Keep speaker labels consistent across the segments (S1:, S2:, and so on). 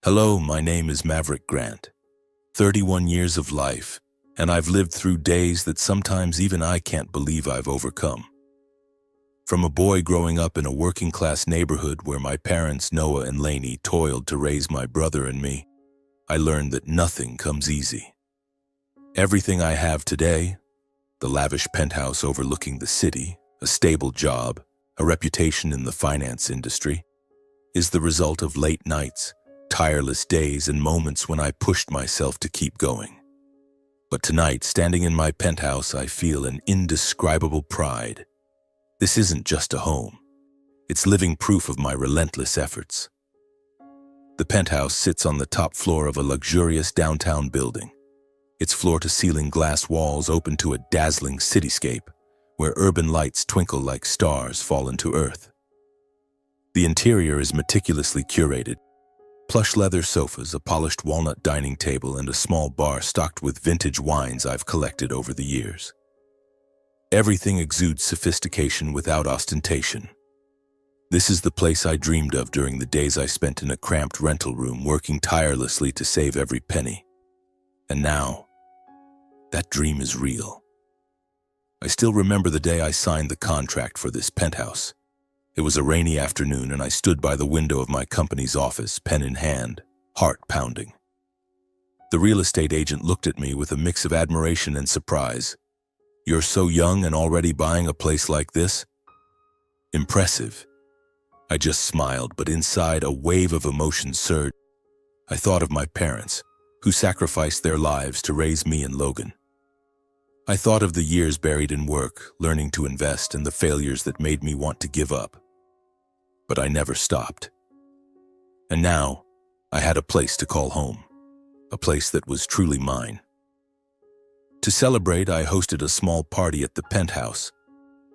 S1: Hello, my name is Maverick Grant. 31 years of life, and I've lived through days that sometimes even I can't believe I've overcome. From a boy growing up in a working-class neighborhood where my parents, Noah and Lainey, toiled to raise my brother and me, I learned that nothing comes easy. Everything I have today, the lavish penthouse overlooking the city, a stable job, a reputation in the finance industry, is the result of late nights, tireless days, and moments when I pushed myself to keep going. But tonight, standing in my penthouse, I feel an indescribable pride. This isn't just a home. It's living proof of my relentless efforts. The penthouse sits on the top floor of a luxurious downtown building. Its floor-to-ceiling glass walls open to a dazzling cityscape, where urban lights twinkle like stars fallen to earth. The interior is meticulously curated. Plush leather sofas, a polished walnut dining table, and a small bar stocked with vintage wines I've collected over the years. Everything exudes sophistication without ostentation. This is the place I dreamed of during the days I spent in a cramped rental room, working tirelessly to save every penny. And now, that dream is real. I still remember the day I signed the contract for this penthouse. It was a rainy afternoon, and I stood by the window of my company's office, pen in hand, heart pounding. The real estate agent looked at me with a mix of admiration and surprise. "You're so young and already buying a place like this?" "Impressive." I just smiled, but inside a wave of emotion surged. I thought of my parents, who sacrificed their lives to raise me and Logan. I thought of the years buried in work, learning to invest, and the failures that made me want to give up. But I never stopped. And now, I had a place to call home, a place that was truly mine. To celebrate, I hosted a small party at the penthouse.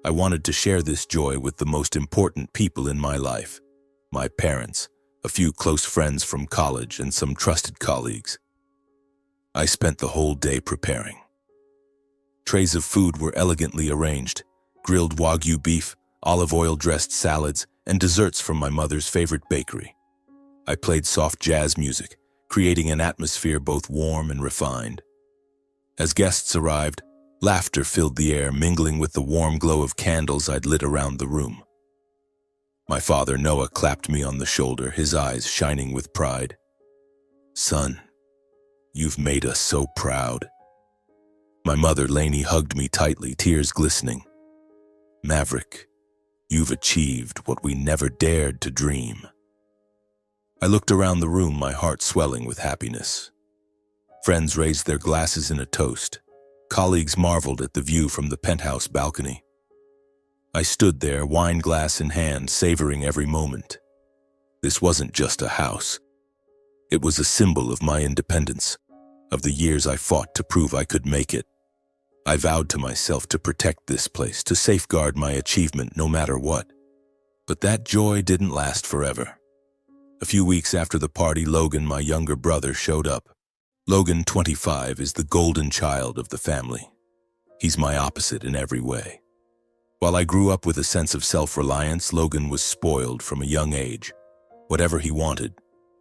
S1: I wanted to share this joy with the most important people in my life: my parents, a few close friends from college, and some trusted colleagues. I spent the whole day preparing. Trays of food were elegantly arranged: grilled Wagyu beef, olive oil-dressed salads, and desserts from my mother's favorite bakery. I played soft jazz music, creating an atmosphere both warm and refined. As guests arrived, laughter filled the air, mingling with the warm glow of candles I'd lit around the room. My father, Noah, clapped me on the shoulder, his eyes shining with pride. "Son, you've made us so proud." My mother, Lainey, hugged me tightly, tears glistening. "Maverick, you've achieved what we never dared to dream." I looked around the room, my heart swelling with happiness. Friends raised their glasses in a toast. Colleagues marveled at the view from the penthouse balcony. I stood there, wine glass in hand, savoring every moment. This wasn't just a house. It was a symbol of my independence, of the years I fought to prove I could make it. I vowed to myself to protect this place, to safeguard my achievement no matter what. But that joy didn't last forever. A few weeks after the party, Logan, my younger brother, showed up. Logan, 25, is the golden child of the family. He's my opposite in every way. While I grew up with a sense of self-reliance, Logan was spoiled from a young age. Whatever he wanted,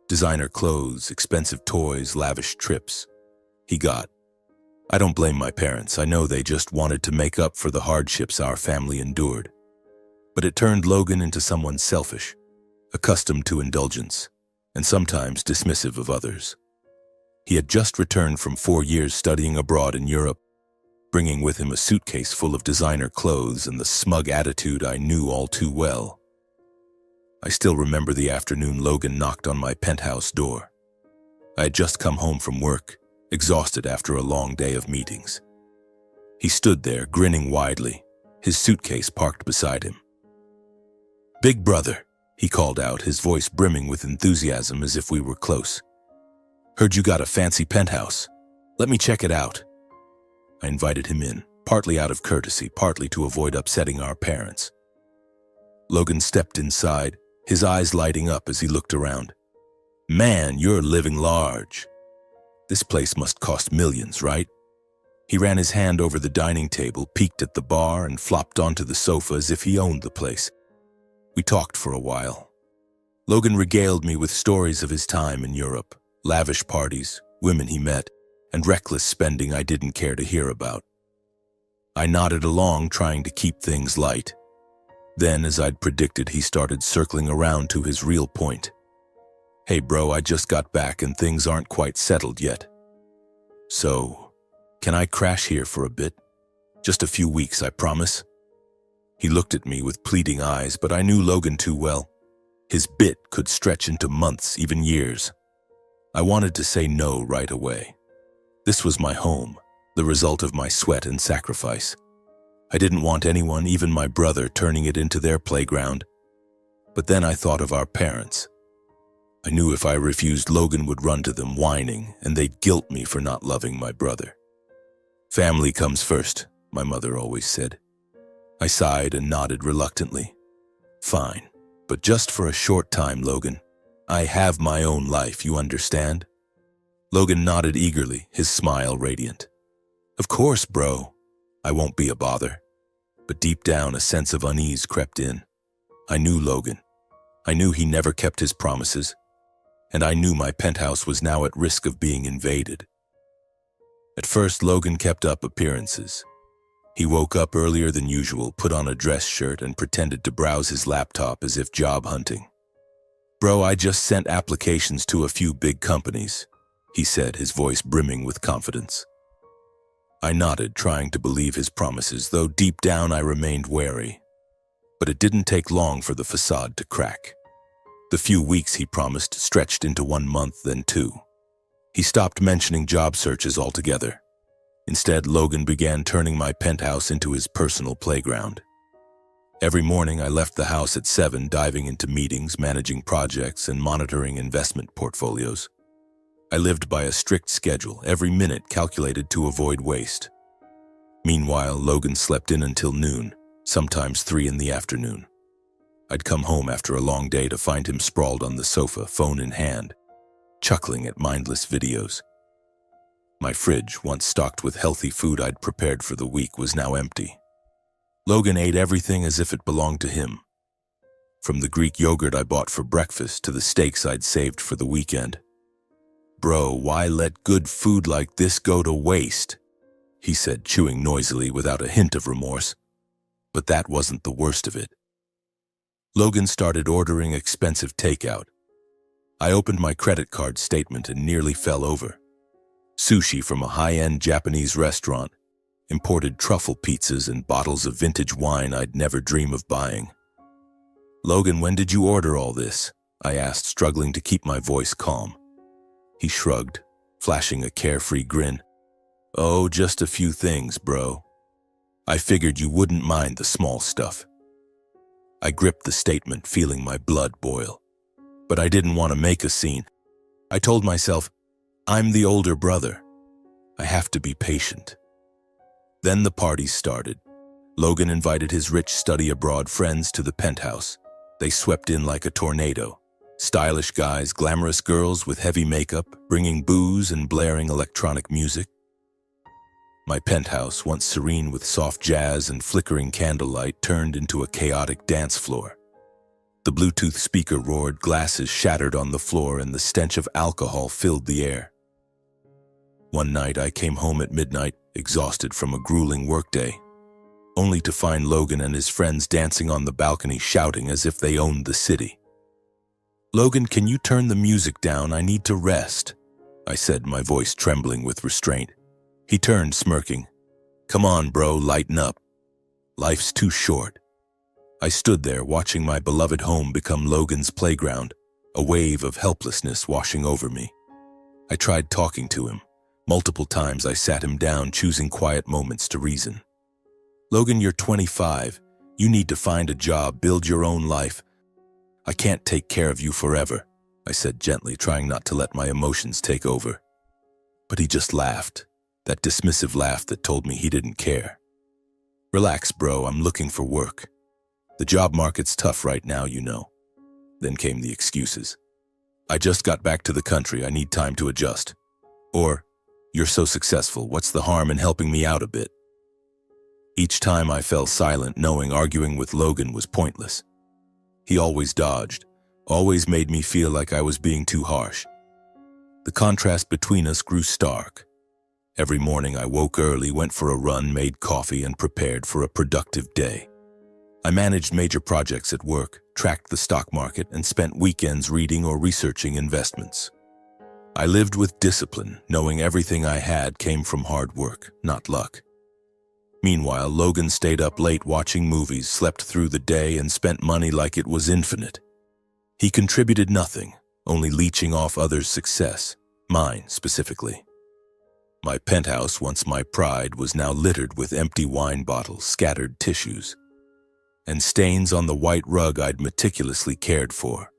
S1: designer clothes, expensive toys, lavish trips, he got. I don't blame my parents. I know they just wanted to make up for the hardships our family endured. But it turned Logan into someone selfish, accustomed to indulgence, and sometimes dismissive of others. He had just returned from 4 years studying abroad in Europe, bringing with him a suitcase full of designer clothes and the smug attitude I knew all too well. I still remember the afternoon Logan knocked on my penthouse door. I had just come home from work, exhausted after a long day of meetings. He stood there, grinning widely, his suitcase parked beside him. "Big brother," he called out, his voice brimming with enthusiasm as if we were close. "Heard you got a fancy penthouse. Let me check it out." I invited him in, partly out of courtesy, partly to avoid upsetting our parents. Logan stepped inside, his eyes lighting up as he looked around. "Man, you're living large. This place must cost millions, right?" He ran his hand over the dining table, peeked at the bar, and flopped onto the sofa as if he owned the place. We talked for a while. Logan regaled me with stories of his time in Europe, lavish parties, women he met, and reckless spending I didn't care to hear about. I nodded along, trying to keep things light. Then, as I'd predicted, he started circling around to his real point. "Hey bro, I just got back and things aren't quite settled yet. So, can I crash here for a bit? Just a few weeks, I promise." He looked at me with pleading eyes, but I knew Logan too well. His bit could stretch into months, even years. I wanted to say no right away. This was my home, the result of my sweat and sacrifice. I didn't want anyone, even my brother, turning it into their playground. But then I thought of our parents. I knew if I refused, Logan would run to them whining, and they'd guilt me for not loving my brother. "Family comes first," my mother always said. I sighed and nodded reluctantly. "Fine, but just for a short time, Logan. I have my own life, you understand?" Logan nodded eagerly, his smile radiant. "Of course, bro. I won't be a bother." But deep down, a sense of unease crept in. I knew Logan. I knew he never kept his promises. And I knew my penthouse was now at risk of being invaded. At first, Logan kept up appearances. He woke up earlier than usual, put on a dress shirt, and pretended to browse his laptop as if job hunting. "Bro, I just sent applications to a few big companies," he said, his voice brimming with confidence. I nodded, trying to believe his promises, though deep down I remained wary. But it didn't take long for the facade to crack. The few weeks he promised stretched into 1 month, then 2. He stopped mentioning job searches altogether. Instead, Logan began turning my penthouse into his personal playground. Every morning I left the house at 7, diving into meetings, managing projects, and monitoring investment portfolios. I lived by a strict schedule, every minute calculated to avoid waste. Meanwhile, Logan slept in until noon, sometimes 3 in the afternoon. I'd come home after a long day to find him sprawled on the sofa, phone in hand, chuckling at mindless videos. My fridge, once stocked with healthy food I'd prepared for the week, was now empty. Logan ate everything as if it belonged to him. From the Greek yogurt I bought for breakfast to the steaks I'd saved for the weekend. "Bro, why let good food like this go to waste?" he said, chewing noisily without a hint of remorse. But that wasn't the worst of it. Logan started ordering expensive takeout. I opened my credit card statement and nearly fell over. Sushi from a high-end Japanese restaurant, imported truffle pizzas, and bottles of vintage wine I'd never dream of buying. "Logan, when did you order all this?" I asked, struggling to keep my voice calm. He shrugged, flashing a carefree grin. "Oh, just a few things, bro. I figured you wouldn't mind the small stuff." I gripped the statement, feeling my blood boil. But I didn't want to make a scene. I told myself, I'm the older brother. I have to be patient. Then the party started. Logan invited his rich study-abroad friends to the penthouse. They swept in like a tornado. Stylish guys, glamorous girls with heavy makeup, bringing booze and blaring electronic music. My penthouse, once serene with soft jazz and flickering candlelight, turned into a chaotic dance floor. The Bluetooth speaker roared, glasses shattered on the floor, and the stench of alcohol filled the air. One night I came home at midnight, exhausted from a grueling workday, only to find Logan and his friends dancing on the balcony, shouting as if they owned the city. "Logan, can you turn the music down? I need to rest," I said, my voice trembling with restraint. He turned, smirking. "Come on, bro, lighten up. Life's too short." I stood there, watching my beloved home become Logan's playground, a wave of helplessness washing over me. I tried talking to him. Multiple times I sat him down, choosing quiet moments to reason. "Logan, you're 25. You need to find a job, build your own life. I can't take care of you forever," I said gently, trying not to let my emotions take over. But he just laughed, that dismissive laugh that told me he didn't care. "Relax, bro, I'm looking for work. The job market's tough right now, you know." Then came the excuses. "I just got back to the country, I need time to adjust." Or, "You're so successful, what's the harm in helping me out a bit?" Each time I fell silent, knowing arguing with Logan was pointless. He always dodged, always made me feel like I was being too harsh. The contrast between us grew stark. Every morning I woke early, went for a run, made coffee, and prepared for a productive day. I managed major projects at work, tracked the stock market, and spent weekends reading or researching investments. I lived with discipline, knowing everything I had came from hard work, not luck. Meanwhile, Logan stayed up late watching movies, slept through the day, and spent money like it was infinite. He contributed nothing, only leeching off others' success, mine specifically. My penthouse, once my pride, was now littered with empty wine bottles, scattered tissues, and stains on the white rug I'd meticulously cared for.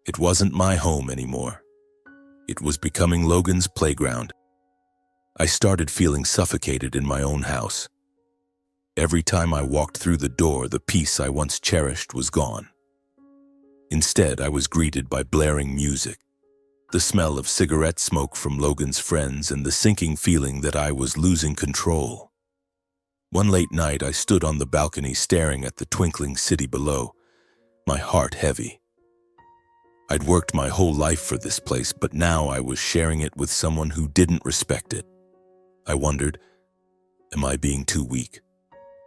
S1: It wasn't my home anymore. It was becoming Logan's playground. I started feeling suffocated in my own house. Every time I walked through the door, the peace I once cherished was gone. Instead, I was greeted by blaring music, the smell of cigarette smoke from Logan's friends, and the sinking feeling that I was losing control. One late night, I stood on the balcony staring at the twinkling city below, my heart heavy. I'd worked my whole life for this place, but now I was sharing it with someone who didn't respect it. I wondered, am I being too weak?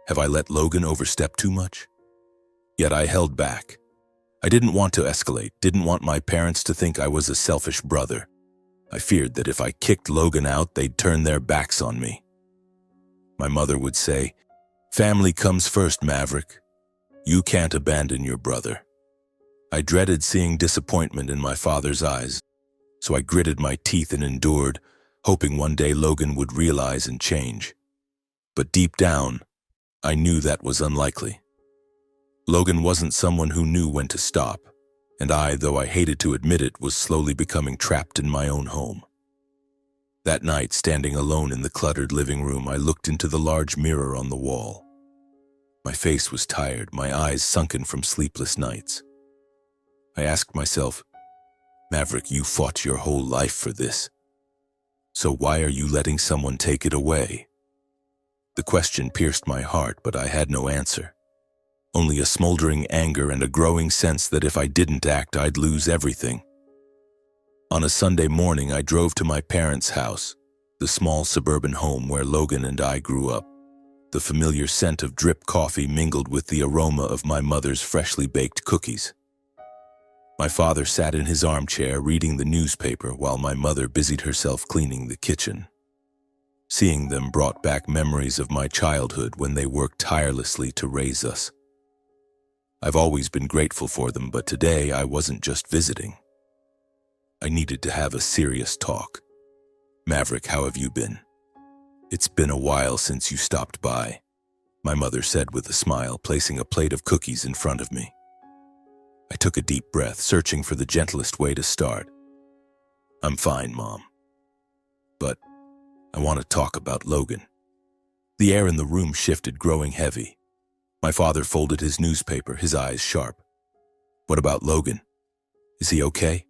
S1: Have I let Logan overstep too much? Yet I held back. I didn't want to escalate, didn't want my parents to think I was a selfish brother. I feared that if I kicked Logan out, they'd turn their backs on me. My mother would say, "Family comes first, Maverick. You can't abandon your brother." I dreaded seeing disappointment in my father's eyes, so I gritted my teeth and endured, hoping one day Logan would realize and change. But deep down, I knew that was unlikely. Logan wasn't someone who knew when to stop, and I, though I hated to admit it, was slowly becoming trapped in my own home. That night, standing alone in the cluttered living room, I looked into the large mirror on the wall. My face was tired, my eyes sunken from sleepless nights. I asked myself, "Maverick, you fought your whole life for this. So why are you letting someone take it away?" The question pierced my heart, but I had no answer. Only a smoldering anger and a growing sense that if I didn't act, I'd lose everything. On a Sunday morning, I drove to my parents' house, the small suburban home where Logan and I grew up. The familiar scent of drip coffee mingled with the aroma of my mother's freshly baked cookies. My father sat in his armchair reading the newspaper while my mother busied herself cleaning the kitchen. Seeing them brought back memories of my childhood when they worked tirelessly to raise us. I've always been grateful for them, but today I wasn't just visiting. I needed to have a serious talk. "Maverick, how have you been? It's been a while since you stopped by," my mother said with a smile, placing a plate of cookies in front of me. I took a deep breath, searching for the gentlest way to start. "I'm fine, Mom. But I want to talk about Logan." The air in the room shifted, growing heavy. My father folded his newspaper, his eyes sharp. "What about Logan? Is he okay?"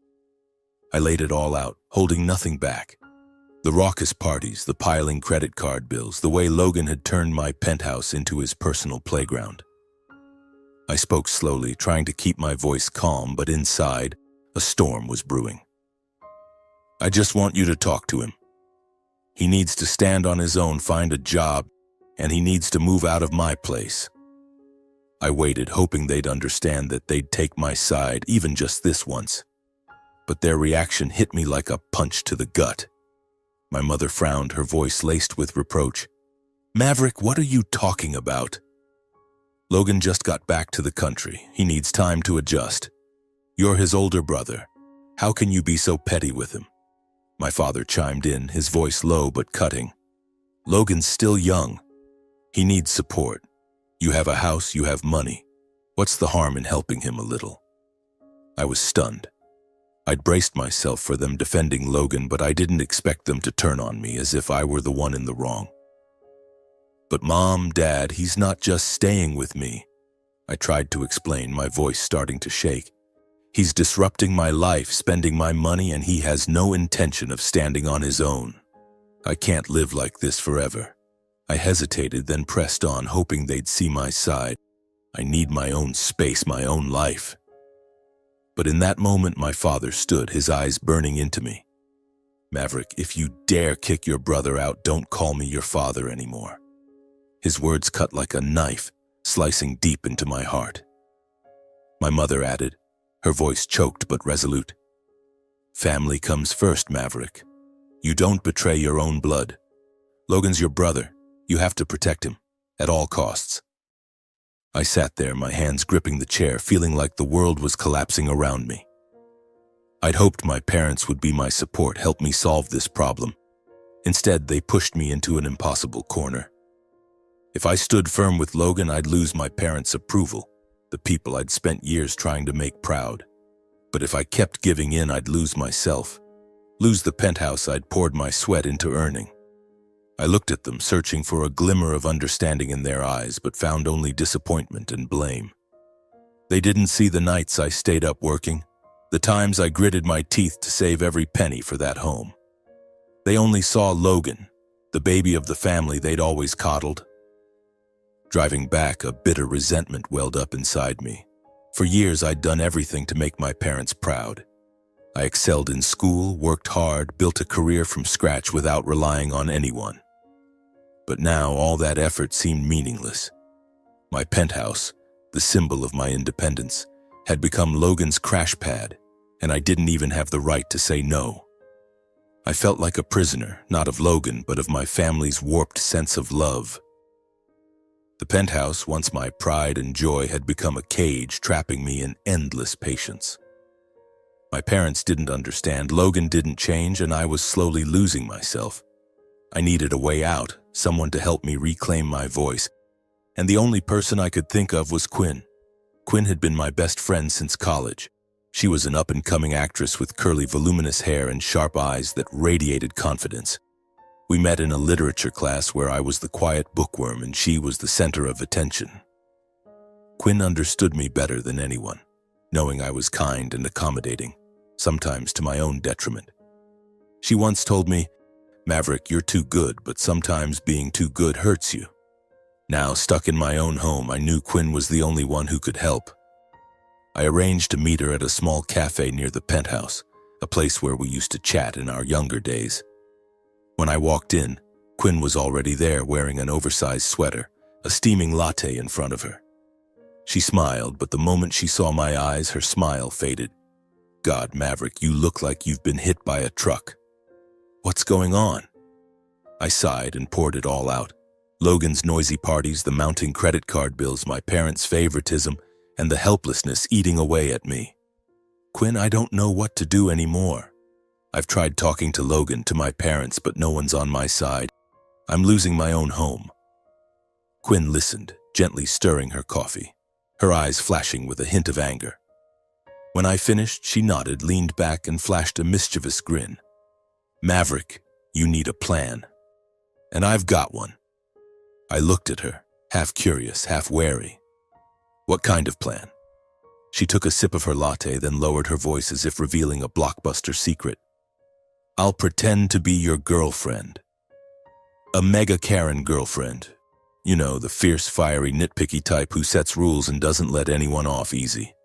S1: I laid it all out, holding nothing back. The raucous parties, the piling credit card bills, the way Logan had turned my penthouse into his personal playground. I spoke slowly, trying to keep my voice calm, but inside, a storm was brewing. "I just want you to talk to him. He needs to stand on his own, find a job, and he needs to move out of my place." I waited, hoping they'd understand, that they'd take my side, even just this once. But their reaction hit me like a punch to the gut. My mother frowned, her voice laced with reproach. "Maverick, what are you talking about? Logan just got back to the country. He needs time to adjust. You're his older brother. How can you be so petty with him?" My father chimed in, his voice low but cutting. "Logan's still young. He needs support. You have a house, you have money. What's the harm in helping him a little?" I was stunned. I'd braced myself for them defending Logan, but I didn't expect them to turn on me as if I were the one in the wrong. "But Mom, Dad, he's not just staying with me," I tried to explain, my voice starting to shake. "He's disrupting my life, spending my money, and he has no intention of standing on his own. I can't live like this forever." I hesitated, then pressed on, hoping they'd see my side. "I need my own space, my own life." But in that moment, my father stood, his eyes burning into me. "Maverick, if you dare kick your brother out, don't call me your father anymore." His words cut like a knife, slicing deep into my heart. My mother added, her voice choked but resolute, "Family comes first, Maverick. You don't betray your own blood. Logan's your brother. You have to protect him, at all costs." I sat there, my hands gripping the chair, feeling like the world was collapsing around me. I'd hoped my parents would be my support, help me solve this problem. Instead, they pushed me into an impossible corner. If I stood firm with Logan, I'd lose my parents' approval, the people I'd spent years trying to make proud. But if I kept giving in, I'd lose myself, lose the penthouse I'd poured my sweat into earning. I looked at them, searching for a glimmer of understanding in their eyes, but found only disappointment and blame. They didn't see the nights I stayed up working, the times I gritted my teeth to save every penny for that home. They only saw Logan, the baby of the family they'd always coddled. Driving back, a bitter resentment welled up inside me. For years, I'd done everything to make my parents proud. I excelled in school, worked hard, built a career from scratch without relying on anyone. But now, all that effort seemed meaningless. My penthouse, the symbol of my independence, had become Logan's crash pad, and I didn't even have the right to say no. I felt like a prisoner, not of Logan, but of my family's warped sense of love. The penthouse, once my pride and joy, had become a cage, trapping me in endless patience. My parents didn't understand, Logan didn't change, and I was slowly losing myself. I needed a way out, someone to help me reclaim my voice, and the only person I could think of was Quinn. Quinn had been my best friend since college. She was an up-and-coming actress with curly, voluminous hair and sharp eyes that radiated confidence. We met in a literature class where I was the quiet bookworm and she was the center of attention. Quinn understood me better than anyone, knowing I was kind and accommodating, sometimes to my own detriment. She once told me, "Maverick, you're too good, but sometimes being too good hurts you." Now, stuck in my own home, I knew Quinn was the only one who could help. I arranged to meet her at a small cafe near the penthouse, a place where we used to chat in our younger days. When I walked in, Quinn was already there wearing an oversized sweater, a steaming latte in front of her. She smiled, but the moment she saw my eyes, her smile faded. "God, Maverick, you look like you've been hit by a truck. What's going on?" I sighed and poured it all out. Logan's noisy parties, the mounting credit card bills, my parents' favoritism, and the helplessness eating away at me. "Quinn, I don't know what to do anymore. I've tried talking to Logan, to my parents, but no one's on my side. I'm losing my own home." Quinn listened, gently stirring her coffee, her eyes flashing with a hint of anger. When I finished, she nodded, leaned back, and flashed a mischievous grin. "Maverick, you need a plan. And I've got one." I looked at her, half curious, half wary. "What kind of plan?" She took a sip of her latte, then lowered her voice as if revealing a blockbuster secret. "I'll pretend to be your girlfriend. A mega Karen girlfriend. You know, the fierce, fiery, nitpicky type who sets rules and doesn't let anyone off easy.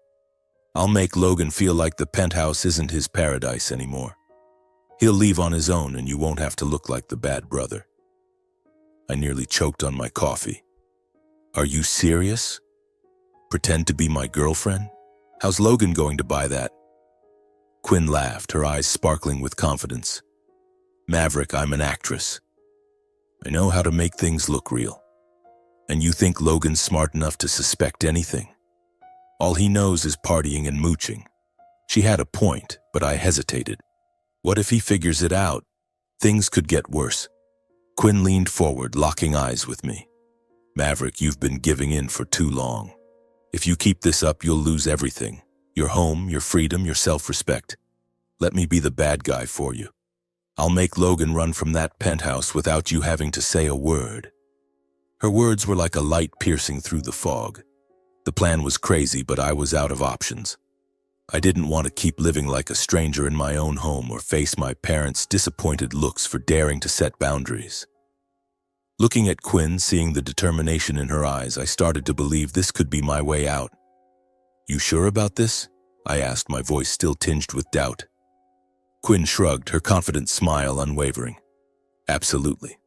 S1: I'll make Logan feel like the penthouse isn't his paradise anymore. He'll leave on his own and you won't have to look like the bad brother." I nearly choked on my coffee. "Are you serious? Pretend to be my girlfriend? How's Logan going to buy that?" Quinn laughed, her eyes sparkling with confidence. "Maverick, I'm an actress. I know how to make things look real. And you think Logan's smart enough to suspect anything? All he knows is partying and mooching." She had a point, but I hesitated. What if he figures it out? Things could get worse. Quinn leaned forward, locking eyes with me. "Maverick, you've been giving in for too long. If you keep this up, you'll lose everything. Your home, your freedom, your self-respect. Let me be the bad guy for you. I'll make Logan run from that penthouse without you having to say a word." Her words were like a light piercing through the fog. The plan was crazy, but I was out of options. I didn't want to keep living like a stranger in my own home or face my parents' disappointed looks for daring to set boundaries. Looking at Quinn, seeing the determination in her eyes, I started to believe this could be my way out. "You sure about this?" I asked, my voice still tinged with doubt. Quinn shrugged, her confident smile unwavering. Absolutely.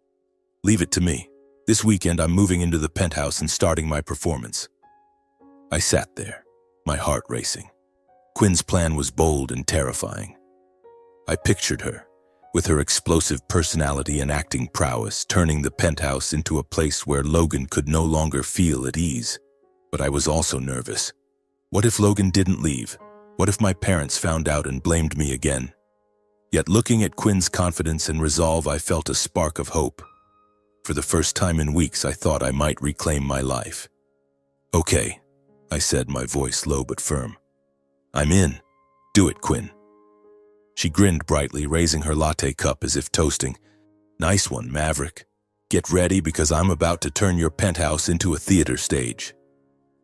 S1: Leave it to me. This weekend I'm moving into the Penthouse and starting my performance. I sat there, my heart racing. Quinn's plan was bold and terrifying. I pictured her, with her explosive personality and acting prowess, turning the Penthouse into a place where Logan could no longer feel at ease. But I was also nervous. What if Logan didn't leave? What if my parents found out and blamed me again? Yet looking at Quinn's confidence and resolve, I felt a spark of hope. For the first time in weeks, I thought I might reclaim my life. Okay, I said, my voice low but firm. I'm in. Do it, Quinn. She grinned brightly, raising her latte cup as if toasting. Nice one, Maverick. Get ready because I'm about to turn your Penthouse into a theater stage.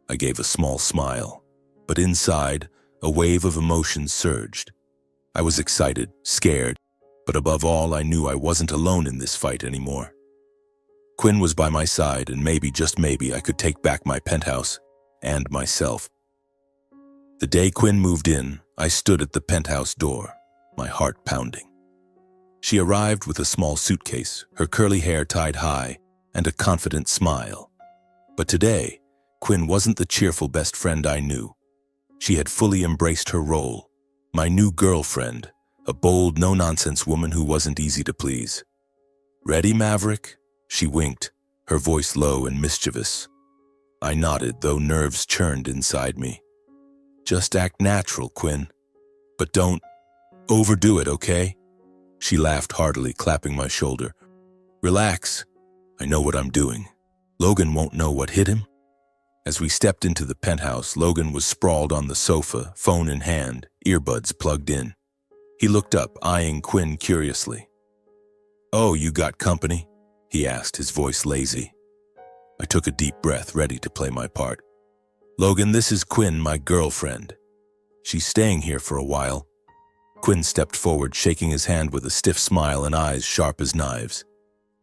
S1: I gave a small smile, but inside, a wave of emotions surged. I was excited, scared, but above all, I knew I wasn't alone in this fight anymore. Quinn was by my side, and maybe, just maybe, I could take back my Penthouse and myself. The day Quinn moved in, I stood at the Penthouse door, my heart pounding. She arrived with a small suitcase, her curly hair tied high, and a confident smile. But today, Quinn wasn't the cheerful best friend I knew. She had fully embraced her role, my new girlfriend, a bold, no-nonsense woman who wasn't easy to please. Ready, Maverick? She winked, her voice low and mischievous. I nodded, though nerves churned inside me. Just act natural, Quinn. But don't overdo it, okay? She laughed heartily, clapping my shoulder. Relax. I know what I'm doing. Logan won't know what hit him. As we stepped into the Penthouse, Logan was sprawled on the sofa, phone in hand, earbuds plugged in. He looked up, eyeing Quinn curiously. Oh, you got company? He asked, his voice lazy. I took a deep breath, ready to play my part. Logan, this is Quinn, my girlfriend. She's staying here for a while. Quinn stepped forward, shaking his hand with a stiff smile and eyes sharp as knives.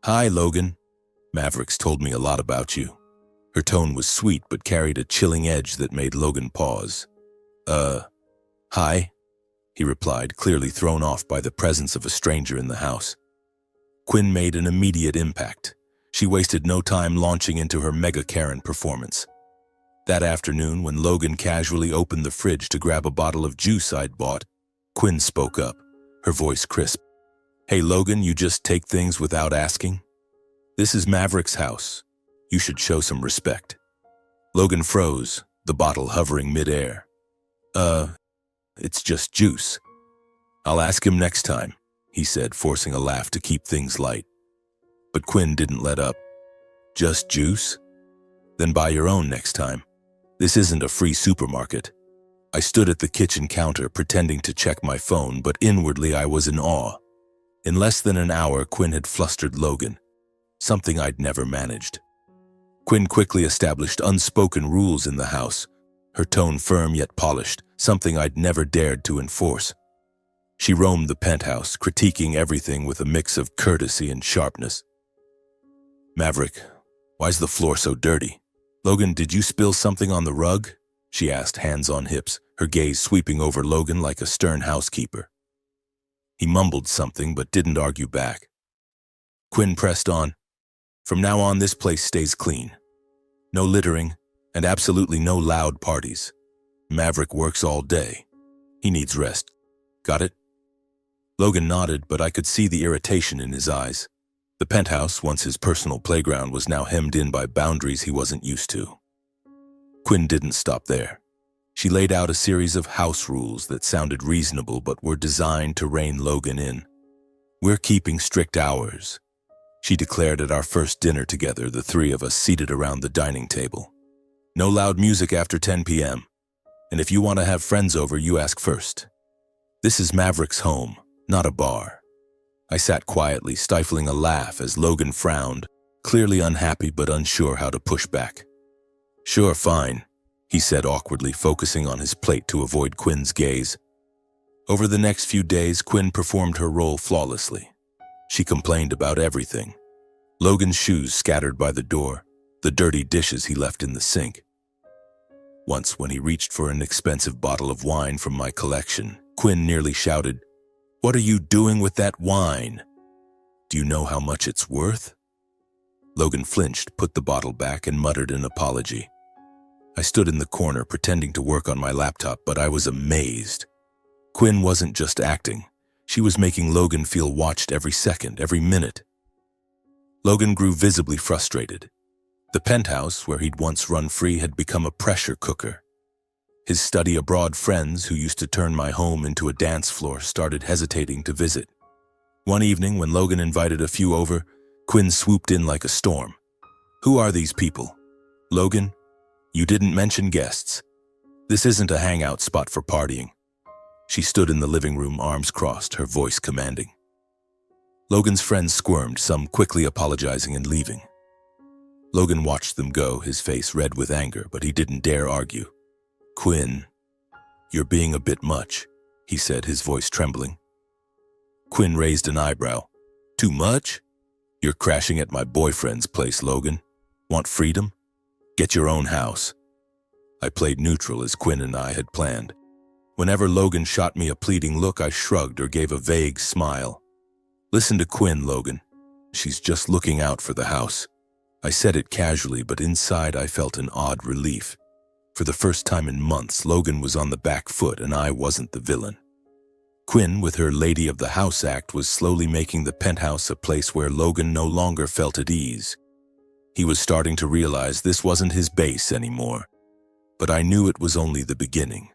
S1: Hi, Logan. Mavericks told me a lot about you. Her tone was sweet but carried a chilling edge that made Logan pause. Hi, he replied, clearly thrown off by the presence of a stranger in the house. Quinn made an immediate impact. She wasted no time launching into her mega Karen performance. That afternoon, when Logan casually opened the fridge to grab a bottle of juice I'd bought, Quinn spoke up, her voice crisp. Hey, Logan, you just take things without asking? This is Maverick's house. You should show some respect. Logan froze, the bottle hovering midair. It's just juice. I'll ask him next time, he said, forcing a laugh to keep things light. But Quinn didn't let up. Just juice? Then buy your own next time. This isn't a free supermarket. I stood at the kitchen counter pretending to check my phone, but inwardly I was in awe. In less than an hour, Quinn had flustered Logan, something I'd never managed. Quinn quickly established unspoken rules in the house, her tone firm yet polished, something I'd never dared to enforce. She roamed the Penthouse, critiquing everything with a mix of courtesy and sharpness. Maverick, why's the floor so dirty? Logan, did you spill something on the rug? She asked, hands on hips, her gaze sweeping over Logan like a stern housekeeper. He mumbled something but didn't argue back. Quinn pressed on. From now on, this place stays clean. No littering, and absolutely no loud parties. Maverick works all day. He needs rest. Got it? Logan nodded, but I could see the irritation in his eyes. The Penthouse, once his personal playground, was now hemmed in by boundaries he wasn't used to. Quinn didn't stop there. She laid out a series of house rules that sounded reasonable but were designed to rein Logan in. We're keeping strict hours, she declared at our first dinner together, the three of us seated around the dining table. No loud music after 10 p.m. And if you want to have friends over, you ask first. This is Maverick's home, not a bar. I sat quietly, stifling a laugh as Logan frowned, clearly unhappy but unsure how to push back. Sure, fine, he said awkwardly, focusing on his plate to avoid Quinn's gaze. Over the next few days, Quinn performed her role flawlessly. She complained about everything. Logan's shoes scattered by the door, the dirty dishes he left in the sink. Once, when he reached for an expensive bottle of wine from my collection, Quinn nearly shouted, "What are you doing with that wine? Do you know how much it's worth?" Logan flinched, put the bottle back, and muttered an apology. I stood in the corner pretending to work on my laptop, but I was amazed. Quinn wasn't just acting. She was making Logan feel watched every second, every minute. Logan grew visibly frustrated. The penthouse, where he'd once run free, had become a pressure cooker. His study abroad friends, who used to turn my home into a dance floor, started hesitating to visit. One evening, when Logan invited a few over, Quinn swooped in like a storm. "Who are these people? Logan, you didn't mention guests. This isn't a hangout spot for partying." She stood in the living room, arms crossed, her voice commanding. Logan's friends squirmed, some quickly apologizing and leaving. Logan watched them go, his face red with anger, but he didn't dare argue. "Quinn, you're being a bit much," he said, his voice trembling. Quinn raised an eyebrow. "Too much? You're crashing at my boyfriend's place, Logan. Want freedom? Get your own house." I played neutral as Quinn and I had planned. Whenever Logan shot me a pleading look, I shrugged or gave a vague smile. "Listen to Quinn, Logan. She's just looking out for the house." I said it casually, but inside I felt an odd relief. For the first time in months, Logan was on the back foot and I wasn't the villain. Quinn, with her Lady of the House act, was slowly making the penthouse a place where Logan no longer felt at ease. He was starting to realize this wasn't his base anymore. But I knew it was only the beginning.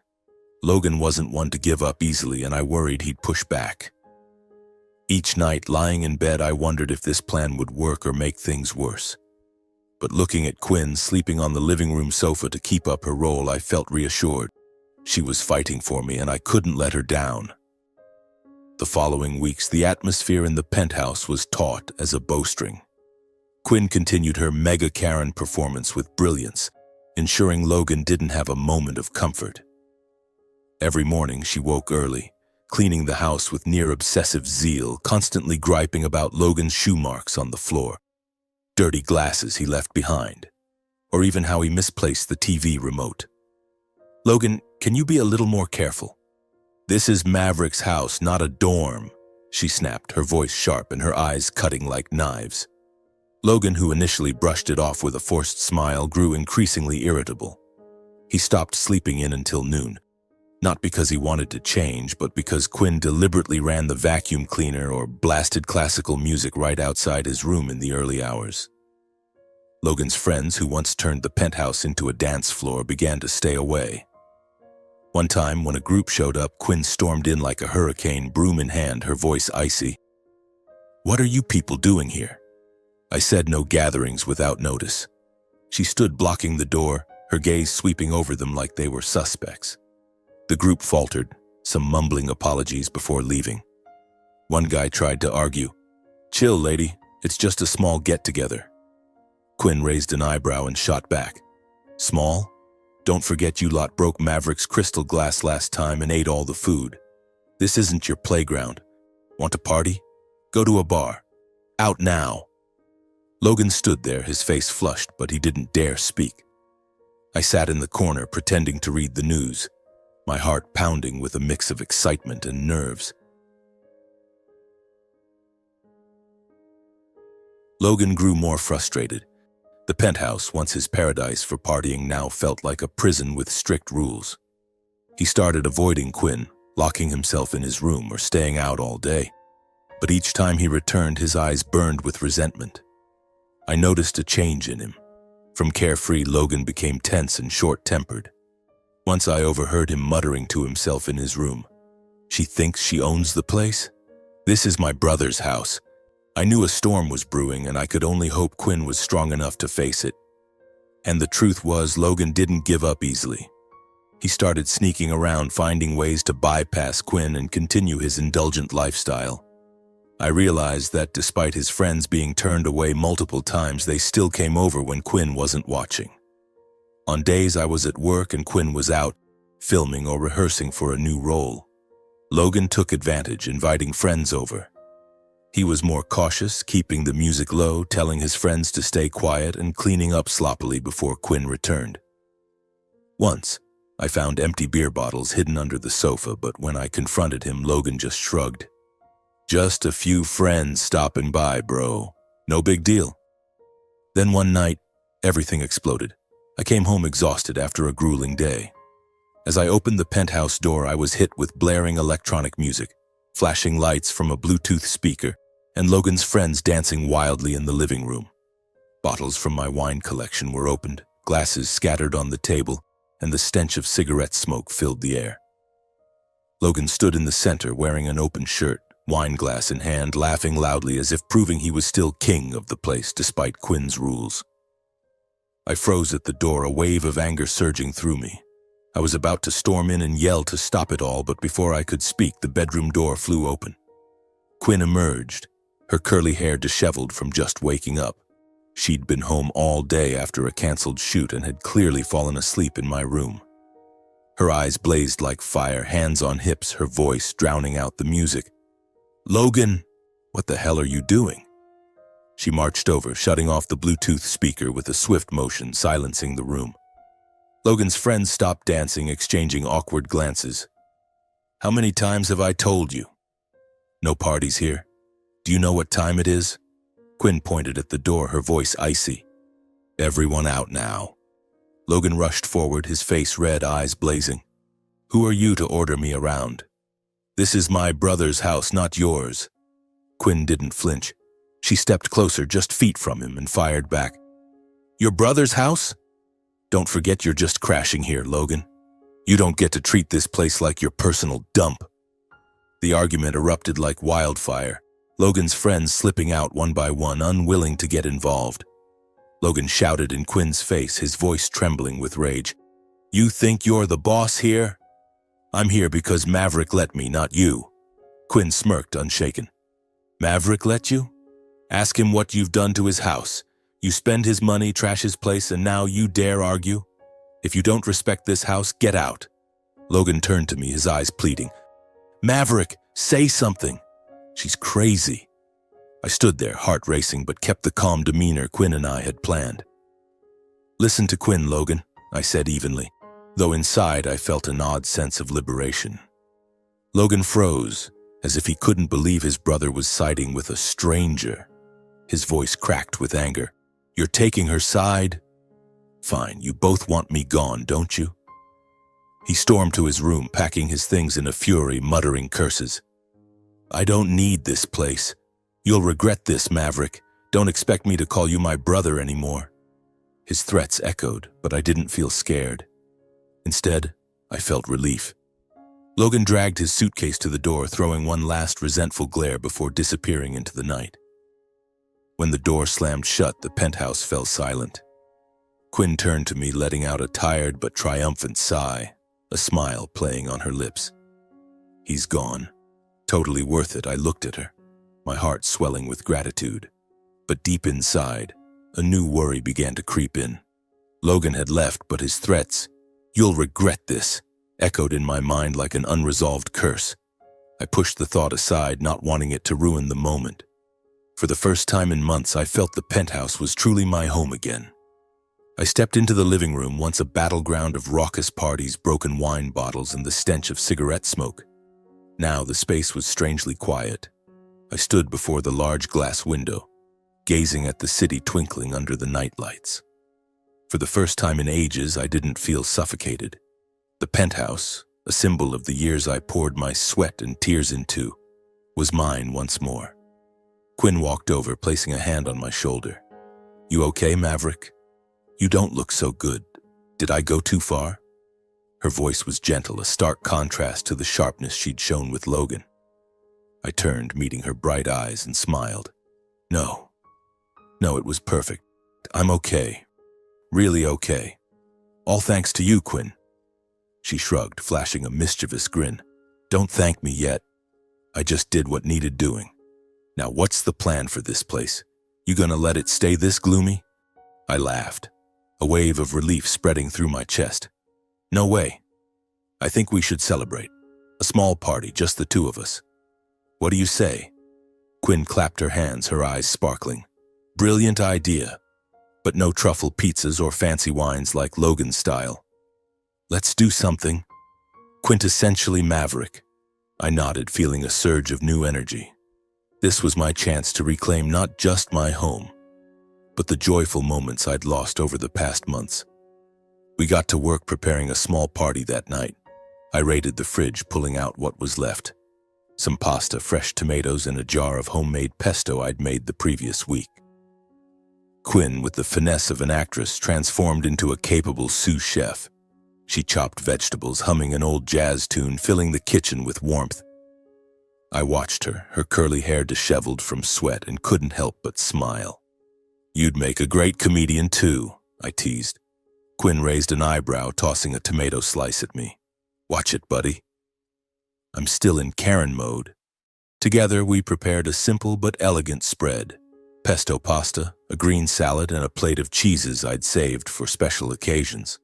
S1: Logan wasn't one to give up easily, and I worried he'd push back. Each night, lying in bed, I wondered if this plan would work or make things worse. But looking at Quinn sleeping on the living room sofa to keep up her role, I felt reassured. She was fighting for me, and I couldn't let her down. The following weeks, the atmosphere in the penthouse was taut as a bowstring. Quinn continued her mega Karen performance with brilliance, ensuring Logan didn't have a moment of comfort. Every morning, she woke early, cleaning the house with near-obsessive zeal, constantly griping about Logan's shoe marks on the floor, dirty glasses he left behind, or even how he misplaced the TV remote. "Logan, can you be a little more careful? This is Maverick's house, not a dorm," she snapped, her voice sharp and her eyes cutting like knives. Logan, who initially brushed it off with a forced smile, grew increasingly irritable. He stopped sleeping in until noon, not because he wanted to change, but because Quinn deliberately ran the vacuum cleaner or blasted classical music right outside his room in the early hours. Logan's friends, who once turned the penthouse into a dance floor, began to stay away. One time, when a group showed up, Quinn stormed in like a hurricane, broom in hand, her voice icy. "What are you people doing here?" I said no gatherings without notice. She stood blocking the door, her gaze sweeping over them like they were suspects. The group faltered, some mumbling apologies before leaving. One guy tried to argue. "Chill, lady, it's just a small get-together." Quinn raised an eyebrow and shot back. "Small? Don't forget you lot broke Maverick's crystal glass last time and ate all the food. This isn't your playground. Want to party? Go to a bar. Out now." Logan stood there, his face flushed, but he didn't dare speak. I sat in the corner, pretending to read the news, my heart pounding with a mix of excitement and nerves. Logan grew more frustrated. The penthouse, once his paradise for partying, now felt like a prison with strict rules. He started avoiding Quinn, locking himself in his room or staying out all day. But each time he returned, his eyes burned with resentment. I noticed a change in him. From carefree, Logan became tense and short-tempered. Once I overheard him muttering to himself in his room, "She thinks she owns the place? This is my brother's house." I knew a storm was brewing, and I could only hope Quinn was strong enough to face it. And the truth was, Logan didn't give up easily. He started sneaking around, finding ways to bypass Quinn and continue his indulgent lifestyle. I realized that despite his friends being turned away multiple times, they still came over when Quinn wasn't watching. On days I was at work and Quinn was out, filming or rehearsing for a new role, Logan took advantage, inviting friends over. He was more cautious, keeping the music low, telling his friends to stay quiet, and cleaning up sloppily before Quinn returned. Once, I found empty beer bottles hidden under the sofa, but when I confronted him, Logan just shrugged. Just a few friends stopping by, bro. No big deal. Then one night, everything exploded. I came home exhausted after a grueling day. As I opened the penthouse door, I was hit with blaring electronic music, flashing lights from a Bluetooth speaker, and Logan's friends dancing wildly in the living room. Bottles from my wine collection were opened, glasses scattered on the table, and the stench of cigarette smoke filled the air. Logan stood in the center wearing an open shirt, wine glass in hand, laughing loudly as if proving he was still king of the place despite Quinn's rules. I froze at the door, a wave of anger surging through me. I was about to storm in and yell to stop it all, but before I could speak, the bedroom door flew open. Quinn emerged, her curly hair disheveled from just waking up. She'd been home all day after a canceled shoot and had clearly fallen asleep in my room. Her eyes blazed like fire, hands on hips, her voice drowning out the music. "Logan, what the hell are you doing?" She marched over, shutting off the Bluetooth speaker with a swift motion, silencing the room. Logan's friends stopped dancing, exchanging awkward glances. "How many times have I told you? No parties here. Do you know what time it is?" Quinn pointed at the door, her voice icy. "Everyone out now." Logan rushed forward, his face red, eyes blazing. "Who are you to order me around? This is my brother's house, not yours." Quinn didn't flinch. She stepped closer, just feet from him, and fired back. "Your brother's house? Don't forget you're just crashing here, Logan. You don't get to treat this place like your personal dump." The argument erupted like wildfire, Logan's friends slipping out one by one, unwilling to get involved. Logan shouted in Quinn's face, his voice trembling with rage. "You think you're the boss here? I'm here because Maverick let me, not you." Quinn smirked, unshaken. "Maverick let you? Ask him what you've done to his house. You spend his money, trash his place, and now you dare argue? If you don't respect this house, get out." Logan turned to me, his eyes pleading. "Maverick, say something." "She's crazy." I stood there, heart racing, but kept the calm demeanor Quinn and I had planned. "Listen to Quinn, Logan," I said evenly, though inside I felt an odd sense of liberation. Logan froze, as if he couldn't believe his brother was siding with a stranger. His voice cracked with anger. "You're taking her side? Fine, you both want me gone, don't you?" He stormed to his room, packing his things in a fury, muttering curses. "I don't need this place. You'll regret this, Maverick. Don't expect me to call you my brother anymore." His threats echoed, but I didn't feel scared. Instead, I felt relief. Logan dragged his suitcase to the door, throwing one last resentful glare before disappearing into the night. When the door slammed shut, the penthouse fell silent. Quinn turned to me, letting out a tired but triumphant sigh, a smile playing on her lips. "He's gone. Totally worth it." I looked at her, my heart swelling with gratitude. But deep inside, a new worry began to creep in. Logan had left, but his threats, "You'll regret this," echoed in my mind like an unresolved curse. I pushed the thought aside, not wanting it to ruin the moment. For the first time in months, I felt the penthouse was truly my home again. I stepped into the living room, once a battleground of raucous parties, broken wine bottles, and the stench of cigarette smoke. Now the space was strangely quiet. I stood before the large glass window, gazing at the city twinkling under the nightlights. For the first time in ages, I didn't feel suffocated. The penthouse, a symbol of the years I poured my sweat and tears into, was mine once more. Quinn walked over, placing a hand on my shoulder. "You okay, Maverick? You don't look so good. Did I go too far?" Her voice was gentle, a stark contrast to the sharpness she'd shown with Logan. I turned, meeting her bright eyes, and smiled. No, it was perfect. I'm okay. Really okay. All thanks to you, Quinn." She shrugged, flashing a mischievous grin. "Don't thank me yet. I just did what needed doing. Now what's the plan for this place? You gonna let it stay this gloomy?" I laughed, a wave of relief spreading through my chest. "No way. I think we should celebrate. A small party, just the two of us. What do you say?" Quinn clapped her hands, her eyes sparkling. "Brilliant idea. But no truffle pizzas or fancy wines like Logan's style." Let's do something. Quintessentially maverick. I nodded, feeling a surge of new energy. This was my chance to reclaim not just my home, but the joyful moments I'd lost over the past months. We got to work preparing a small party that night. I raided the fridge, pulling out what was left. Some pasta, fresh tomatoes, and a jar of homemade pesto I'd made the previous week. Quinn, with the finesse of an actress, transformed into a capable sous chef. She chopped vegetables, humming an old jazz tune, filling the kitchen with warmth. I watched her, her curly hair disheveled from sweat, and couldn't help but smile. "You'd make a great comedian too," I teased. Quinn raised an eyebrow, tossing a tomato slice at me. "Watch it, buddy." I'm still in Karen mode. Together, we prepared a simple but elegant spread. Pesto pasta, a green salad, and a plate of cheeses I'd saved for special occasions.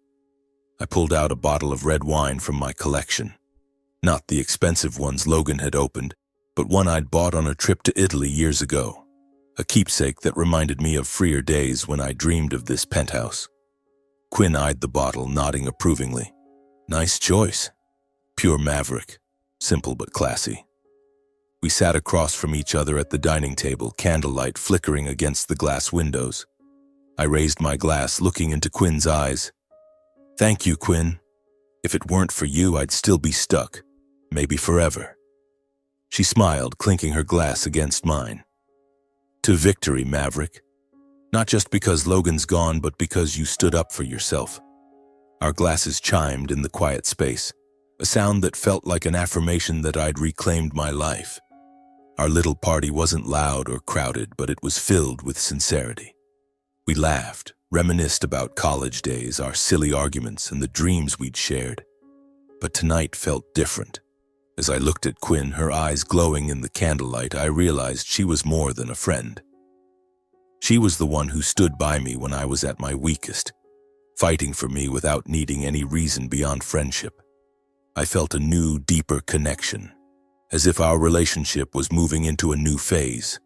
S1: I pulled out a bottle of red wine from my collection. Not the expensive ones Logan had opened, but one I'd bought on a trip to Italy years ago. A keepsake that reminded me of freer days when I dreamed of this penthouse. Quinn eyed the bottle, nodding approvingly. "Nice choice. Pure maverick. Simple but classy." We sat across from each other at the dining table, candlelight flickering against the glass windows. I raised my glass, looking into Quinn's eyes. "Thank you, Quinn. If it weren't for you, I'd still be stuck. Maybe forever." She smiled, clinking her glass against mine. "To victory, Maverick. Not just because Logan's gone, but because you stood up for yourself." Our glasses chimed in the quiet space, a sound that felt like an affirmation that I'd reclaimed my life. Our little party wasn't loud or crowded, but it was filled with sincerity. We laughed, reminisced about college days, our silly arguments, and the dreams we'd shared. But tonight felt different. As I looked at Quinn, her eyes glowing in the candlelight, I realized she was more than a friend. She was the one who stood by me when I was at my weakest, fighting for me without needing any reason beyond friendship. I felt a new, deeper connection, as if our relationship was moving into a new phase,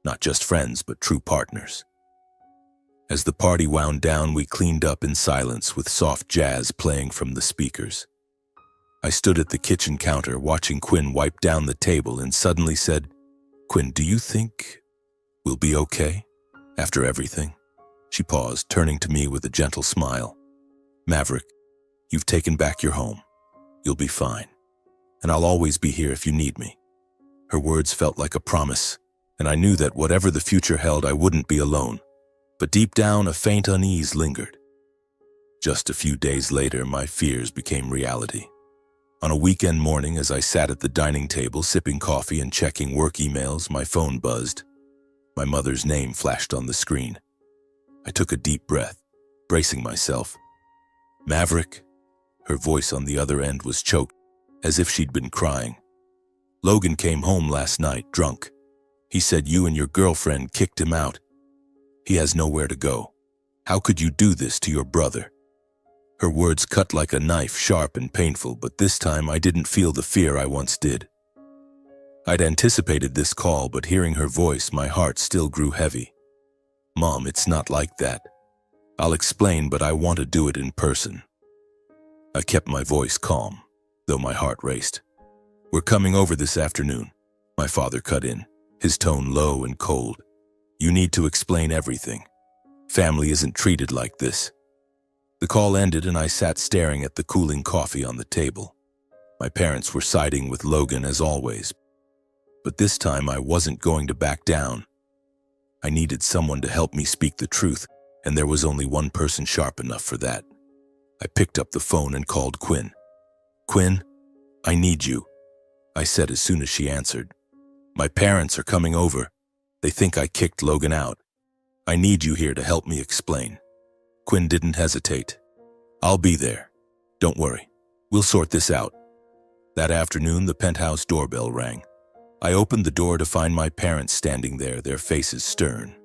S1: not just friends, but true partners. As the party wound down, we cleaned up in silence with soft jazz playing from the speakers. I stood at the kitchen counter, watching Quinn wipe down the table, and suddenly said, "Quinn, do you think we'll be okay after everything?" She paused, turning to me with a gentle smile. "Maverick, you've taken back your home. You'll be fine, and I'll always be here if you need me." Her words felt like a promise, and I knew that whatever the future held, I wouldn't be alone. But deep down, a faint unease lingered. Just a few days later, my fears became reality. On a weekend morning, as I sat at the dining table, sipping coffee and checking work emails, my phone buzzed. My mother's name flashed on the screen. I took a deep breath, bracing myself. "Maverick?" Her voice on the other end was choked, as if she'd been crying. "Logan came home last night, drunk. He said you and your girlfriend kicked him out. He has nowhere to go. How could you do this to your brother?" Her words cut like a knife, sharp and painful, but this time I didn't feel the fear I once did. I'd anticipated this call, but hearing her voice, my heart still grew heavy. "Mom, it's not like that. I'll explain, but I want to do it in person." I kept my voice calm, though my heart raced. "We're coming over this afternoon," my father cut in, his tone low and cold. "You need to explain everything. Family isn't treated like this." The call ended and I sat staring at the cooling coffee on the table. My parents were siding with Logan as always, but this time I wasn't going to back down. I needed someone to help me speak the truth, and there was only one person sharp enough for that. I picked up the phone and called Quinn. "Quinn, I need you," I said as soon as she answered. "My parents are coming over. They think I kicked Logan out. I need you here to help me explain." Quinn didn't hesitate. "I'll be there. Don't worry. We'll sort this out." That afternoon, the penthouse doorbell rang. I opened the door to find my parents standing there, their faces stern.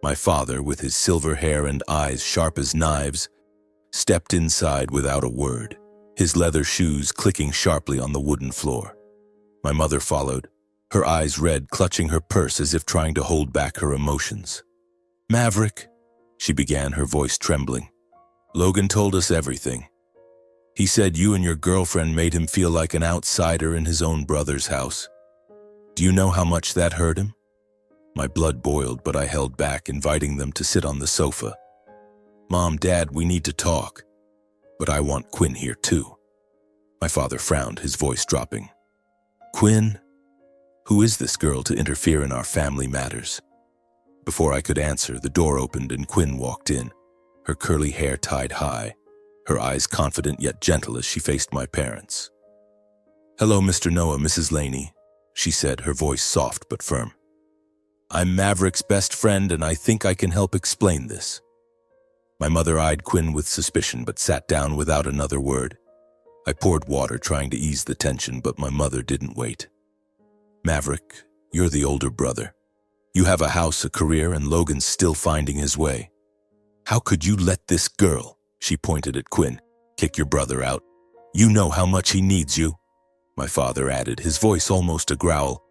S1: My father, with his silver hair and eyes sharp as knives, stepped inside without a word, his leather shoes clicking sharply on the wooden floor. My mother followed, her eyes red, clutching her purse as if trying to hold back her emotions. "Maverick," she began, her voice trembling. "Logan told us everything. He said you and your girlfriend made him feel like an outsider in his own brother's house. Do you know how much that hurt him? My blood boiled, but I held back, inviting them to sit on the sofa. Mom, Dad, we need to talk. But I want Quinn here too. My father frowned, his voice dropping. Quinn? Who is this girl to interfere in our family matters? Before I could answer, the door opened and Quinn walked in, her curly hair tied high, her eyes confident yet gentle as she faced my parents. Hello, Mr. Noah, Mrs. Laney, she said, her voice soft but firm. I'm Maverick's best friend, and I think I can help explain this. My mother eyed Quinn with suspicion but sat down without another word. I poured water, trying to ease the tension, but my mother didn't wait. Maverick, you're the older brother. You have a house, a career, and Logan's still finding his way. How could you let this girl, she pointed at Quinn, kick your brother out? You know how much he needs you, my father added, his voice almost a growl.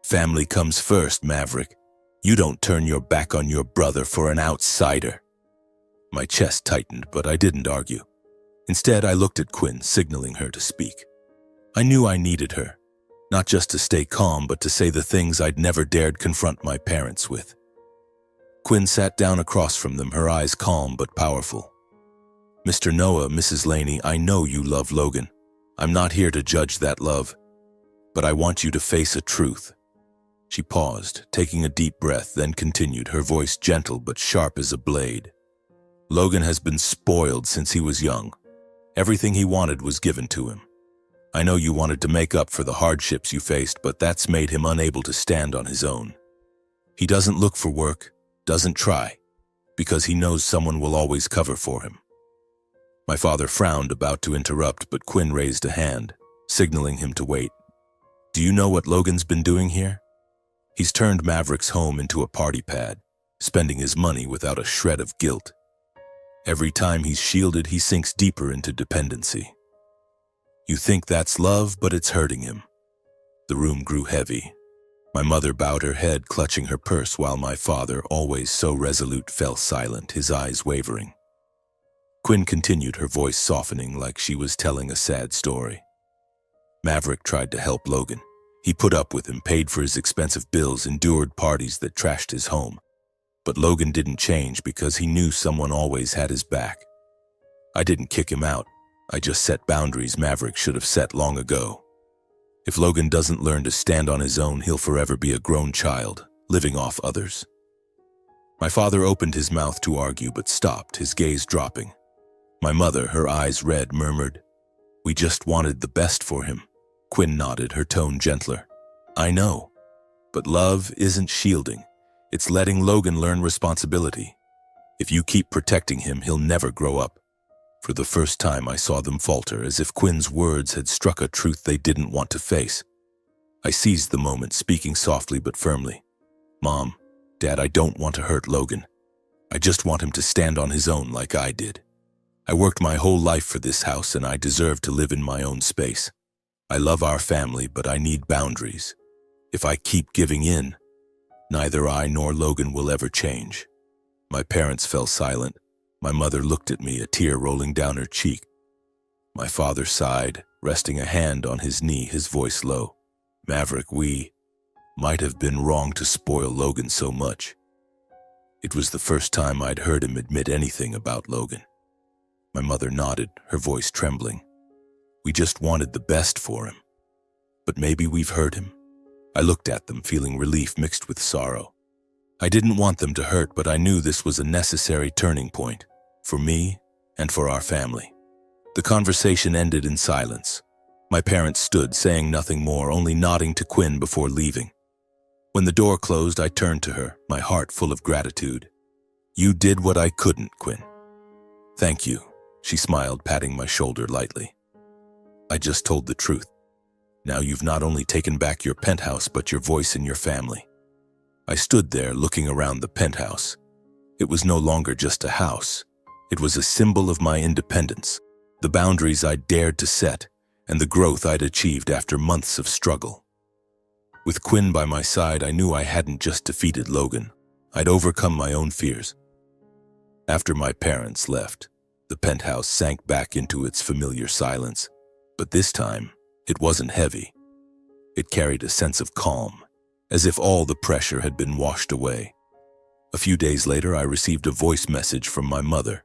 S1: Family comes first, Maverick. You don't turn your back on your brother for an outsider. My chest tightened, but I didn't argue. Instead, I looked at Quinn, signaling her to speak. I knew I needed her, not just to stay calm, but to say the things I'd never dared confront my parents with. Quinn sat down across from them, her eyes calm but powerful. Mr. Noah, Mrs. Laney, I know you love Logan. I'm not here to judge that love, but I want you to face a truth. She paused, taking a deep breath, then continued, her voice gentle but sharp as a blade. Logan has been spoiled since he was young. Everything he wanted was given to him. I know you wanted to make up for the hardships you faced, but that's made him unable to stand on his own. He doesn't look for work, doesn't try, because he knows someone will always cover for him. My father frowned, about to interrupt, but Quinn raised a hand, signaling him to wait. Do you know what Logan's been doing here? He's turned Maverick's home into a party pad, spending his money without a shred of guilt. Every time he's shielded, he sinks deeper into dependency. You think that's love, but it's hurting him. The room grew heavy. My mother bowed her head, clutching her purse, while my father, always so resolute, fell silent, his eyes wavering. Quinn continued, her voice softening like she was telling a sad story. Maverick tried to help Logan. He put up with him, paid for his expensive bills, endured parties that trashed his home. But Logan didn't change because he knew someone always had his back. I didn't kick him out. I just set boundaries Maverick should have set long ago. If Logan doesn't learn to stand on his own, he'll forever be a grown child, living off others. My father opened his mouth to argue, but stopped, his gaze dropping. My mother, her eyes red, murmured, "We just wanted the best for him." Quinn nodded, her tone gentler. I know, but love isn't shielding. It's letting Logan learn responsibility. If you keep protecting him, he'll never grow up. For the first time, I saw them falter, as if Quinn's words had struck a truth they didn't want to face. I seized the moment, speaking softly but firmly. Mom, Dad, I don't want to hurt Logan. I just want him to stand on his own like I did. I worked my whole life for this house, and I deserve to live in my own space. I love our family, but I need boundaries. If I keep giving in, neither I nor Logan will ever change. My parents fell silent. My mother looked at me, a tear rolling down her cheek. My father sighed, resting a hand on his knee, his voice low. Maverick, we might have been wrong to spoil Logan so much. It was the first time I'd heard him admit anything about Logan. My mother nodded, her voice trembling. We just wanted the best for him. But maybe we've hurt him. I looked at them, feeling relief mixed with sorrow. I didn't want them to hurt, but I knew this was a necessary turning point, for me and for our family. The conversation ended in silence. My parents stood, saying nothing more, only nodding to Quinn before leaving. When the door closed, I turned to her, my heart full of gratitude. You did what I couldn't, Quinn. Thank you, she smiled, patting my shoulder lightly. I just told the truth. Now you've not only taken back your penthouse, but your voice in your family. I stood there, looking around the penthouse. It was no longer just a house. It was a symbol of my independence, the boundaries I'd dared to set, and the growth I'd achieved after months of struggle. With Quinn by my side, I knew I hadn't just defeated Logan. I'd overcome my own fears. After my parents left, The penthouse sank back into its familiar silence, but this time, it wasn't heavy. It carried a sense of calm, as if all the pressure had been washed away. A few days later, I received a voice message from my mother,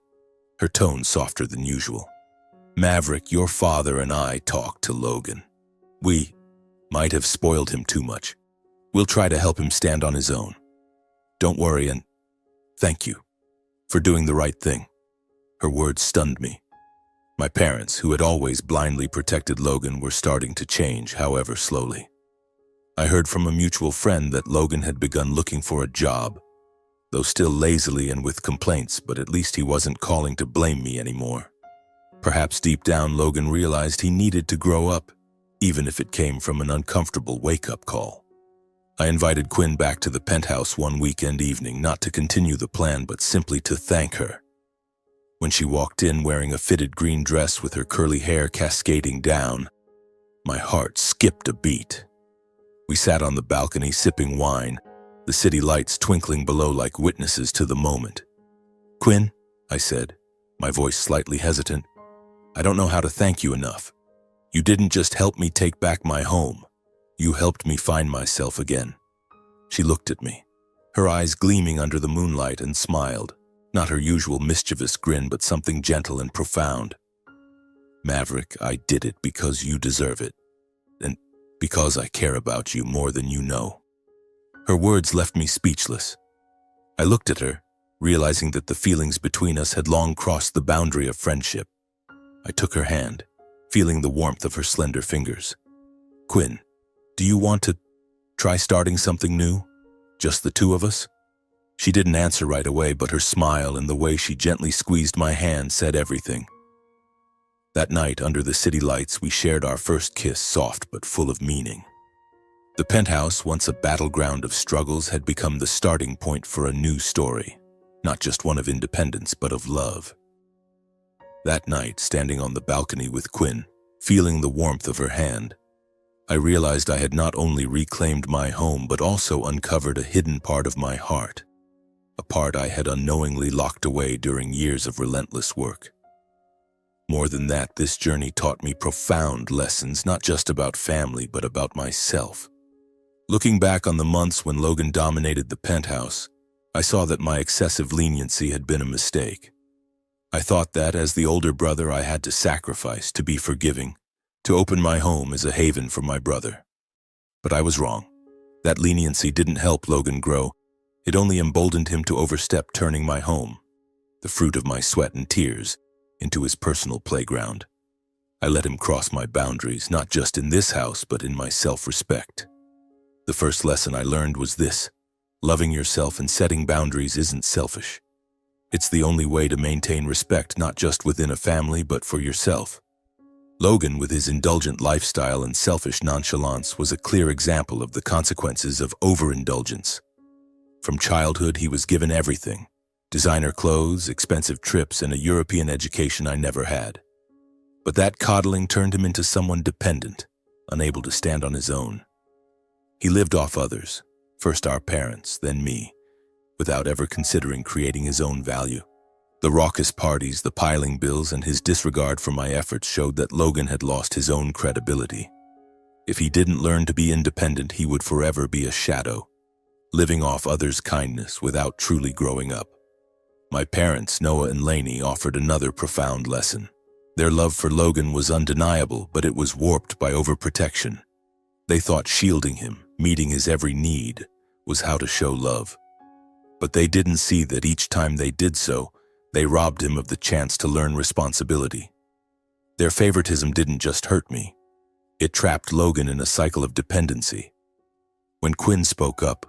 S1: her tone softer than usual. "Maverick, your father and I talked to Logan. We might have spoiled him too much. We'll try to help him stand on his own. Don't worry, and thank you for doing the right thing." Her words stunned me. My parents, who had always blindly protected Logan, were starting to change, however slowly. I heard from a mutual friend that Logan had begun looking for a job, though still lazily and with complaints, but at least he wasn't calling to blame me anymore. Perhaps deep down, Logan realized he needed to grow up, even if it came from an uncomfortable wake-up call. I invited Quinn back to the penthouse one weekend evening, not to continue the plan, but simply to thank her. When she walked in wearing a fitted green dress with her curly hair cascading down, my heart skipped a beat. We sat on the balcony sipping wine, the city lights twinkling below like witnesses to the moment. "Quinn," I said, my voice slightly hesitant, "I don't know how to thank you enough. You didn't just help me take back my home. You helped me find myself again." She looked at me, her eyes gleaming under the moonlight, and smiled. Not her usual mischievous grin, but something gentle and profound. "Maverick, I did it because you deserve it, and because I care about you more than you know." Her words left me speechless. I looked at her, realizing that the feelings between us had long crossed the boundary of friendship. I took her hand, feeling the warmth of her slender fingers. "Quinn, do you want to try starting something new? Just the two of us?" She didn't answer right away, but her smile and the way she gently squeezed my hand said everything. That night, under the city lights, we shared our first kiss, soft but full of meaning. The penthouse, once a battleground of struggles, had become the starting point for a new story, not just one of independence, but of love. That night, standing on the balcony with Quinn, feeling the warmth of her hand, I realized I had not only reclaimed my home, but also uncovered a hidden part of my heart. A part I had unknowingly locked away during years of relentless work. More than that, this journey taught me profound lessons, not just about family, but about myself. Looking back on the months when Logan dominated the penthouse, I saw that my excessive leniency had been a mistake. I thought that, as the older brother, I had to sacrifice, to be forgiving, to open my home as a haven for my brother. But I was wrong. That leniency didn't help Logan grow. It only emboldened him to overstep, turning my home, the fruit of my sweat and tears, into his personal playground. I let him cross my boundaries, not just in this house, but in my self-respect. The first lesson I learned was this: loving yourself and setting boundaries isn't selfish. It's the only way to maintain respect, not just within a family, but for yourself. Logan, with his indulgent lifestyle and selfish nonchalance, was a clear example of the consequences of overindulgence. From childhood, he was given everything: designer clothes, expensive trips, and a European education I never had. But that coddling turned him into someone dependent, unable to stand on his own. He lived off others, first our parents, then me, without ever considering creating his own value. The raucous parties, the piling bills, and his disregard for my efforts showed that Logan had lost his own credibility. If he didn't learn to be independent, he would forever be a shadow, living off others' kindness without truly growing up. My parents, Noah and Lainey, offered another profound lesson. Their love for Logan was undeniable, but it was warped by overprotection. They thought shielding him, meeting his every need, was how to show love. But they didn't see that each time they did so, they robbed him of the chance to learn responsibility. Their favoritism didn't just hurt me. It trapped Logan in a cycle of dependency. When Quinn spoke up,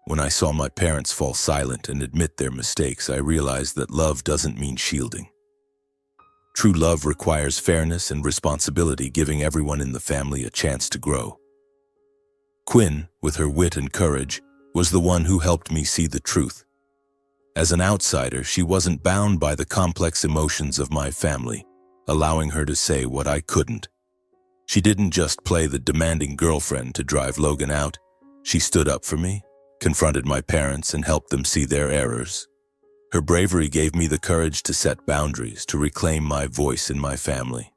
S1: when I saw my parents fall silent and admit their mistakes, I realized that love doesn't mean shielding. True love requires fairness and responsibility, giving everyone in the family a chance to grow. Quinn, with her wit and courage, was the one who helped me see the truth. As an outsider, she wasn't bound by the complex emotions of my family, allowing her to say what I couldn't. She didn't just play the demanding girlfriend to drive Logan out. She stood up for me, confronted my parents, and helped them see their errors. Her bravery gave me the courage to set boundaries, to reclaim my voice in my family.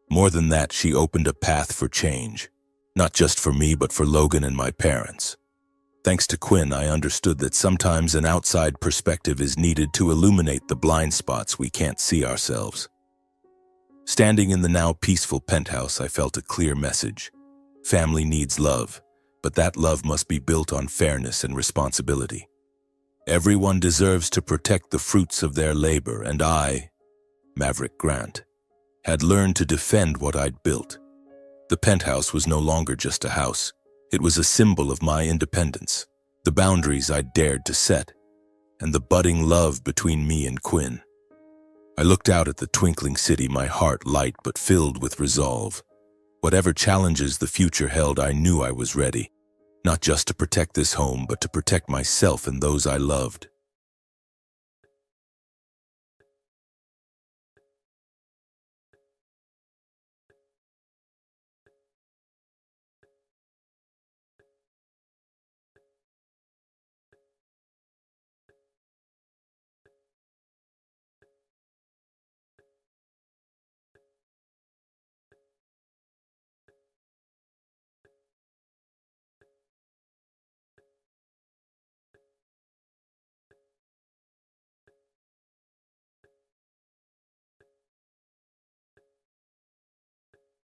S1: More than that, she opened a path for change, not just for me, but for Logan and my parents. Thanks to Quinn, I understood that sometimes an outside perspective is needed to illuminate the blind spots we can't see ourselves. Standing in the now peaceful penthouse, I felt a clear message. Family needs love, but that love must be built on fairness and responsibility. Everyone deserves to protect the fruits of their labor, and I, Maverick Grant, had learned to defend what I'd built. The penthouse was no longer just a house. It was a symbol of my independence, the boundaries I'd dared to set, and the budding love between me and Quinn. I looked out at the twinkling city, my heart light but filled with resolve. Whatever challenges the future held, I knew I was ready, not just to protect this home, but to protect myself and those I loved.